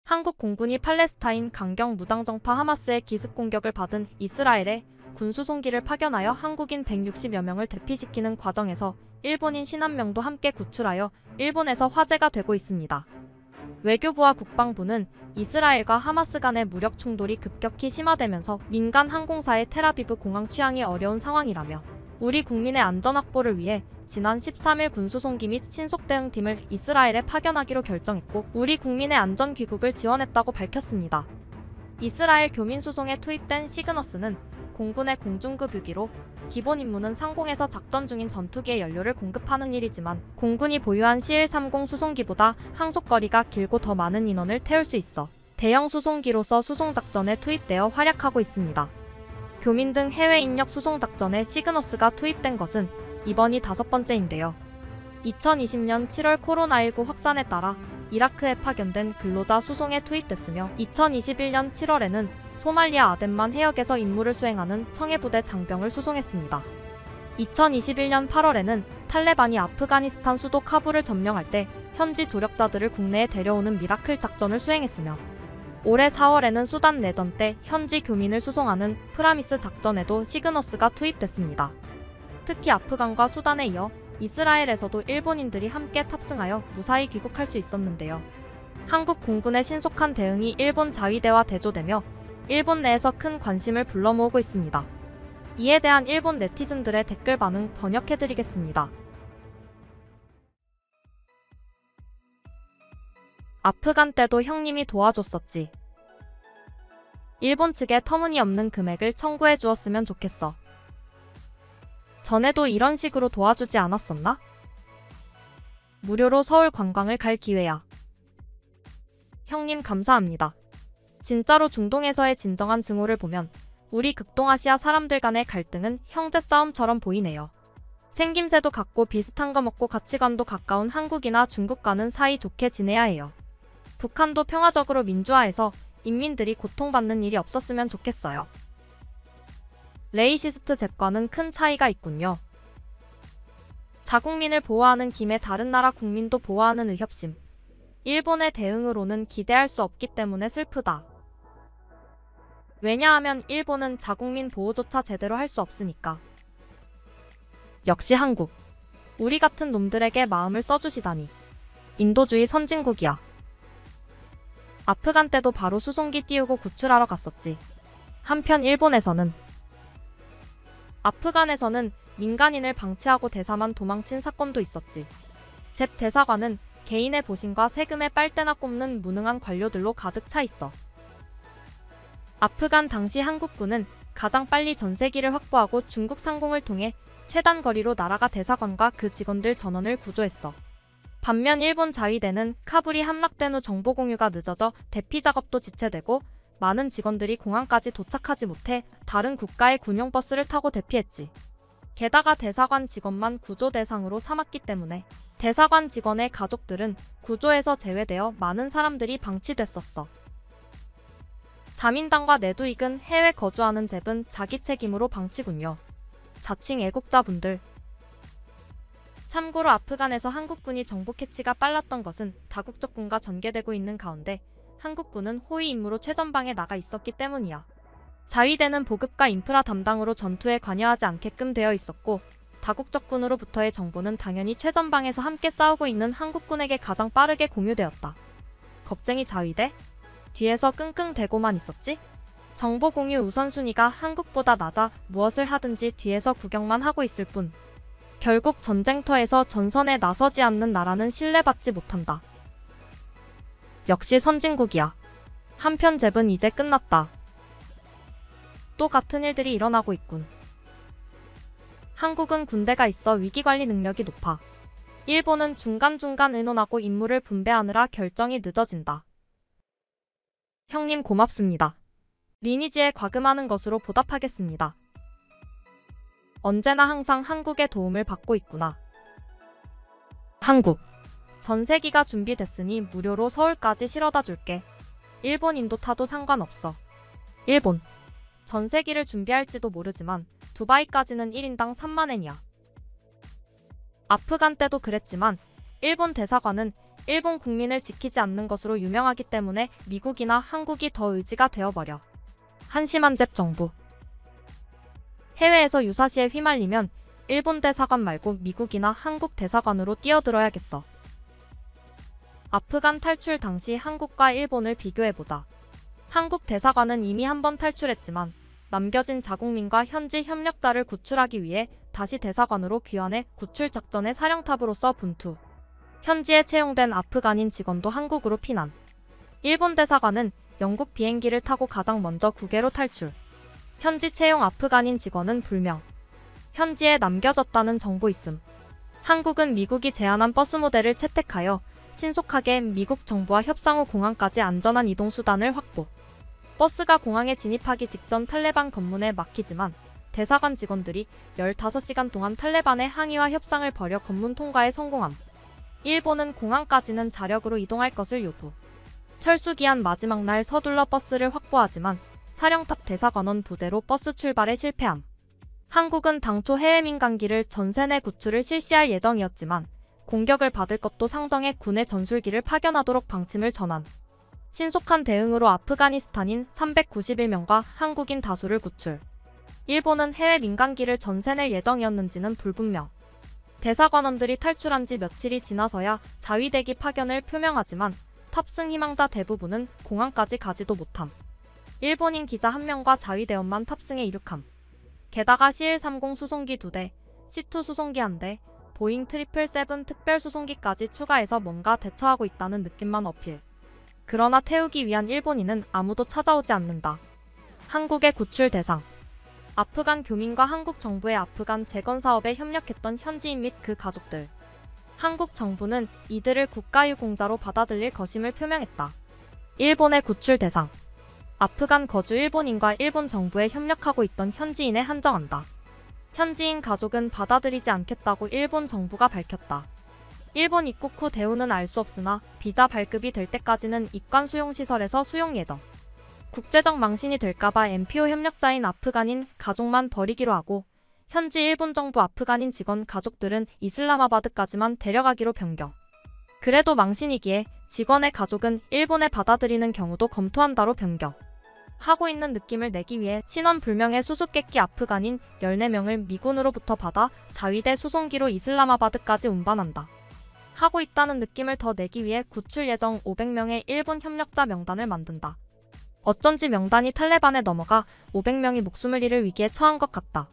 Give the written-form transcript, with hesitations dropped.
한국 공군이 팔레스타인 강경 무장정파 하마스의 기습 공격을 받은 이스라엘에 군수송기를 파견하여 한국인 160여 명을 대피시키는 과정에서 일본인 51명도 함께 구출하여 일본에서 화제가 되고 있습니다. 외교부와 국방부는 이스라엘과 하마스 간의 무력 충돌이 급격히 심화되면서 민간 항공사의 텔아비브 공항 취항이 어려운 상황이라며 우리 국민의 안전 확보를 위해 지난 13일 군수송기 및 신속대응팀을 이스라엘에 파견하기로 결정했고 우리 국민의 안전 귀국을 지원했다고 밝혔습니다. 이스라엘 교민수송에 투입된 시그너스는 공군의 공중급 유기로 기본 임무는 상공에서 작전 중인 전투기의 연료를 공급하는 일이지만 공군이 보유한 CL-30 수송기보다 항속거리가 길고 더 많은 인원을 태울 수 있어 대형 수송기로서 수송작전에 투입되어 활약하고 있습니다. 교민 등 해외 인력 수송작전에 시그너스가 투입된 것은 이번이 5번째인데요. 2020년 7월 코로나19 확산에 따라 이라크에 파견된 근로자 수송에 투입됐으며 2021년 7월에는 소말리아 아덴만 해역에서 임무를 수행하는 청해부대 장병을 수송했습니다. 2021년 8월에는 탈레반이 아프가니스탄 수도 카불을 점령할 때 현지 조력자들을 국내에 데려오는 미라클 작전을 수행했으며 올해 4월에는 수단 내전 때 현지 교민을 수송하는 프라미스 작전에도 시그너스가 투입됐습니다. 특히 아프간과 수단에 이어 이스라엘에서도 일본인들이 함께 탑승하여 무사히 귀국할 수 있었는데요. 한국 공군의 신속한 대응이 일본 자위대와 대조되며 일본 내에서 큰 관심을 불러모으고 있습니다. 이에 대한 일본 네티즌들의 댓글 반응 번역해드리겠습니다. 아프간 때도 형님이 도와줬었지. 일본 측에 터무니없는 금액을 청구해 주었으면 좋겠어. 전에도 이런 식으로 도와주지 않았었나? 무료로 서울 관광을 갈 기회야. 형님 감사합니다. 진짜로 중동에서의 진정한 증오를 보면 우리 극동아시아 사람들 간의 갈등은 형제 싸움처럼 보이네요. 생김새도 같고 비슷한 거 먹고 가치관도 가까운 한국이나 중국과는 사이 좋게 지내야 해요. 북한도 평화적으로 민주화해서 인민들이 고통받는 일이 없었으면 좋겠어요. 레이시스트 잽과는 큰 차이가 있군요. 자국민을 보호하는 김에 다른 나라 국민도 보호하는 의협심. 일본의 대응으로는 기대할 수 없기 때문에 슬프다. 왜냐하면 일본은 자국민 보호조차 제대로 할 수 없으니까. 역시 한국. 우리 같은 놈들에게 마음을 써주시다니. 인도주의 선진국이야. 아프간 때도 바로 수송기 띄우고 구출하러 갔었지. 한편 일본에서는 아프간에서는 민간인을 방치하고 대사만 도망친 사건도 있었지. 잽 대사관은 개인의 보신과 세금의 빨대나 꼽는 무능한 관료들로 가득 차 있어. 아프간 당시 한국군은 가장 빨리 전세기를 확보하고 중국 상공을 통해 최단 거리로 날아가 대사관과 그 직원들 전원을 구조했어. 반면 일본 자위대는 카불이 함락된 후 정보 공유가 늦어져 대피 작업도 지체되고 많은 직원들이 공항까지 도착하지 못해 다른 국가의 군용 버스를 타고 대피했지. 게다가 대사관 직원만 구조 대상으로 삼았기 때문에 대사관 직원의 가족들은 구조에서 제외되어 많은 사람들이 방치됐었어. 자민당과 내두익은 해외 거주하는 잽은 자기 책임으로 방치군요. 자칭 애국자분들. 참고로 아프간에서 한국군이 정보 캐치가 빨랐던 것은 다국적군과 전개되고 있는 가운데 한국군은 호위 임무로 최전방에 나가 있었기 때문이야. 자위대는 보급과 인프라 담당으로 전투에 관여하지 않게끔 되어 있었고 다국적군으로부터의 정보는 당연히 최전방에서 함께 싸우고 있는 한국군에게 가장 빠르게 공유되었다. 겁쟁이 자위대? 뒤에서 끙끙대고만 있었지? 정보 공유 우선순위가 한국보다 낮아 무엇을 하든지 뒤에서 구경만 하고 있을 뿐. 결국 전쟁터에서 전선에 나서지 않는 나라는 신뢰받지 못한다. 역시 선진국이야. 한편 잽은 이제 끝났다. 또 같은 일들이 일어나고 있군. 한국은 군대가 있어 위기관리 능력이 높아. 일본은 중간중간 의논하고 임무를 분배하느라 결정이 늦어진다. 형님 고맙습니다. 리니지에 과금하는 것으로 보답하겠습니다. 언제나 항상 한국의 도움을 받고 있구나. 한국. 전세기가 준비됐으니 무료로 서울까지 실어다 줄게. 일본 인도 타도 상관없어. 일본. 전세기를 준비할지도 모르지만 두바이까지는 1인당 3만엔이야. 아프간 때도 그랬지만 일본 대사관은 일본 국민을 지키지 않는 것으로 유명하기 때문에 미국이나 한국이 더 의지가 되어버려. 한심한 잽 정부. 해외에서 유사시에 휘말리면 일본 대사관 말고 미국이나 한국 대사관으로 뛰어들어야겠어. 아프간 탈출 당시 한국과 일본을 비교해보자. 한국 대사관은 이미 한 번 탈출했지만 남겨진 자국민과 현지 협력자를 구출하기 위해 다시 대사관으로 귀환해 구출 작전의 사령탑으로서 분투. 현지에 채용된 아프간인 직원도 한국으로 피난. 일본 대사관은 영국 비행기를 타고 가장 먼저 국외로 탈출. 현지 채용 아프간인 직원은 불명. 현지에 남겨졌다는 정보 있음. 한국은 미국이 제안한 버스 모델을 채택하여 신속하게 미국 정부와 협상 후 공항까지 안전한 이동 수단을 확보. 버스가 공항에 진입하기 직전 탈레반 검문에 막히지만 대사관 직원들이 15시간 동안 탈레반의 항의와 협상을 벌여 검문 통과에 성공함. 일본은 공항까지는 자력으로 이동할 것을 요구. 철수 기한 마지막 날 서둘러 버스를 확보하지만 사령탑 대사관원 부재로 버스 출발에 실패함. 한국은 당초 해외 민간기를 전세 내 구출을 실시할 예정이었지만 공격을 받을 것도 상정해 군의 전술기를 파견하도록 방침을 전한. 신속한 대응으로 아프가니스탄인 391명과 한국인 다수를 구출. 일본은 해외 민간기를 전세 낼 예정이었는지는 불분명. 대사관원들이 탈출한 지 며칠이 지나서야 자위대기 파견을 표명하지만 탑승 희망자 대부분은 공항까지 가지도 못함. 일본인 기자 1명과 자위대원만 탑승에 이륙함. 게다가 CL-30 수송기 2대, C-2 수송기 1대, 보잉 777 특별 수송기까지 추가해서 뭔가 대처하고 있다는 느낌만 어필. 그러나 태우기 위한 일본인은 아무도 찾아오지 않는다. 한국의 구출 대상. 아프간 교민과 한국 정부의 아프간 재건 사업에 협력했던 현지인 및 그 가족들. 한국 정부는 이들을 국가유공자로 받아들일 것임을 표명했다. 일본의 구출 대상. 아프간 거주 일본인과 일본 정부에 협력하고 있던 현지인에 한정한다. 현지인 가족은 받아들이지 않겠다고 일본 정부가 밝혔다. 일본 입국 후 대우는 알 수 없으나 비자 발급이 될 때까지는 입관 수용시설에서 수용 예정. 국제적 망신이 될까봐 MPO 협력자인 아프간인 가족만 버리기로 하고 현지 일본 정부 아프간인 직원 가족들은 이슬라마바드까지만 데려가기로 변경. 그래도 망신이기에 직원의 가족은 일본에 받아들이는 경우도 검토한다로 변경. 하고 있는 느낌을 내기 위해 신원 불명의 수수께끼 아프간인 14명을 미군으로부터 받아 자위대 수송기로 이슬라마바드까지 운반한다. 하고 있다는 느낌을 더 내기 위해 구출 예정 500명의 일본 협력자 명단을 만든다. 어쩐지 명단이 탈레반에 넘어가 500명이 목숨을 잃을 위기에 처한 것 같다.